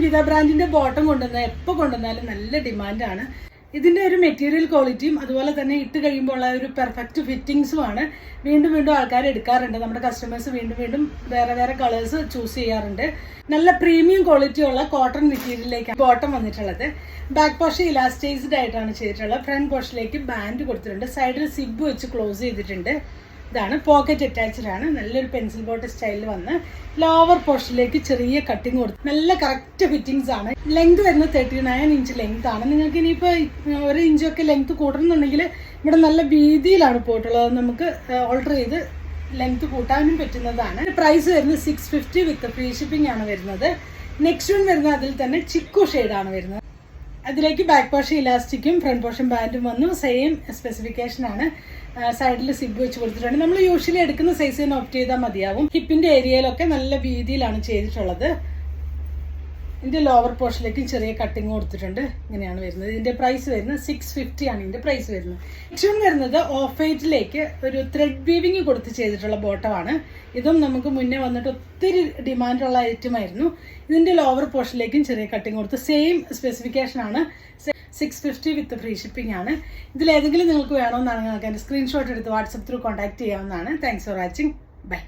വിവിധ ബ്രാൻഡിന്റെ ബോട്ടം കൊണ്ടുവന്നാൽ എപ്പോൾ കൊണ്ടുവന്നാലും നല്ല ഡിമാൻഡാണ്. ഇതിന്റെ ഒരു മെറ്റീരിയൽ ക്വാളിറ്റിയും അതുപോലെ തന്നെ ഇട്ട് കഴിയുമ്പോൾ ഉള്ള ഒരു പെർഫെക്റ്റ് ഫിറ്റിങ്സുമാണ് വീണ്ടും വീണ്ടും ആൾക്കാർ എടുക്കാറുണ്ട്. നമ്മുടെ കസ്റ്റമേഴ്സ് വീണ്ടും വീണ്ടും വേറെ വേറെ കളേഴ്സ് ചൂസ് ചെയ്യാറുണ്ട്. നല്ല പ്രീമിയം ക്വാളിറ്റി ഉള്ള കോട്ടൺ മെറ്റീരിയലിലേക്കാണ് ബോട്ടം വന്നിട്ടുള്ളത്. ബാക്ക് പോർഷൻ ഇലാസ്റ്റൈസ്ഡ് ആയിട്ടാണ് ചെയ്തിട്ടുള്ളത്. ഫ്രണ്ട് പോർഷനിലേക്ക് ബാൻഡ് കൊടുത്തിട്ടുണ്ട്. സൈഡിൽ സിബ് വെച്ച് ക്ലോസ് ചെയ്തിട്ടുണ്ട്. ഇതാണ് പോക്കറ്റ് അറ്റാച്ച്ഡ് ആണ്. നല്ലൊരു പെൻസിൽ ബോട്ട് സ്റ്റൈലിൽ വന്ന് ലോവർ പോർഷനിലേക്ക് ചെറിയ കട്ടിങ് കൊടുത്ത് നല്ല കറക്റ്റ് ഫിറ്റിങ്സ് ആണ്. ലെങ്ത് വരുന്നത് 39 ഇഞ്ച് ലെങ്ത് ആണ്. നിങ്ങൾക്ക് ഇനിയിപ്പോൾ 1 ഇഞ്ചൊക്കെ ലെങ്ത് കൂട്ടണമെന്നുണ്ടെങ്കിൽ ഇവിടെ നല്ല വീതിയിലാണ് പോയിട്ടുള്ളത്. നമുക്ക് ഓൾട്ടർ ചെയ്ത് ലെങ്ത് കൂട്ടാനും പറ്റുന്നതാണ്. പ്രൈസ് വരുന്നത് 650 വിത്ത് ഫ്രീ ഷിപ്പിംഗ് ആണ് വരുന്നത്. നെക്സ്റ്റ് വൺ വരുന്നത് അതിൽ തന്നെ ചിക്കു ഷെയ്ഡാണ് വരുന്നത്. അതിലേക്ക് ബാക്ക് പോർഷൻ ഇലാസ്റ്റിക്കും ഫ്രണ്ട് പോർഷൻ ബാൻഡും വന്നു. സെയിം സ്പെസിഫിക്കേഷൻ ആണ്. സൈഡിൽ സിബ് വെച്ച് കൊടുത്തിട്ടുണ്ട്. നമ്മൾ യൂഷ്വലി എടുക്കുന്ന സൈസ് തന്നെ ഓപ്റ്റ് ചെയ്താൽ മതിയാവും. ഹിപ്പിന്റെ ഏരിയയിലൊക്കെ നല്ല വീതിയിലാണ് ചെയ്തിട്ടുള്ളത്. ഇതിന്റെ ലോവർ പോർഷനിലേക്ക് ചെറിയ കട്ടിങ് കൊടുത്തിട്ടുണ്ട്. ഇങ്ങനെയാണ് വരുന്നത്. ഇതിന്റെ പ്രൈസ് വരുന്നത് 650 ആണ് ഇതിന്റെ പ്രൈസ് വരുന്നത്. നെക്സ്റ്റ് വരുന്നത് ഓഫ് വൈറ്റിലേക്ക് ഒരു ത്രെഡ് വീവിങ് കൊടുത്ത് ചെയ്തിട്ടുള്ള ബോട്ടമാണ്. ഇതും നമുക്ക് മുന്നേ വന്നിട്ട് ഒത്തിരി ഡിമാൻഡുള്ള ഐറ്റം ആയിരുന്നു. ഇതിന്റെ ലോവർ പോർഷനിലേക്കും ചെറിയ കട്ടിങ് കൊടുത്ത് സെയിം സ്പെസിഫിക്കേഷൻ ആണ്. 650 വിത്ത് ഫ്രീ ഷിപ്പിംഗ് ആണ്. ഇതിലേതെങ്കിലും നിങ്ങൾക്ക് വേണമെന്നാണെങ്കിൽ നിങ്ങൾക്ക് എൻ്റെ സ്ക്രീൻഷോട്ട് എടുത്ത് വാട്സപ്പ് ത്രൂ കോൺടാക്ട് ചെയ്യാവുന്നതാണ്. Thanks for watching. ബൈ.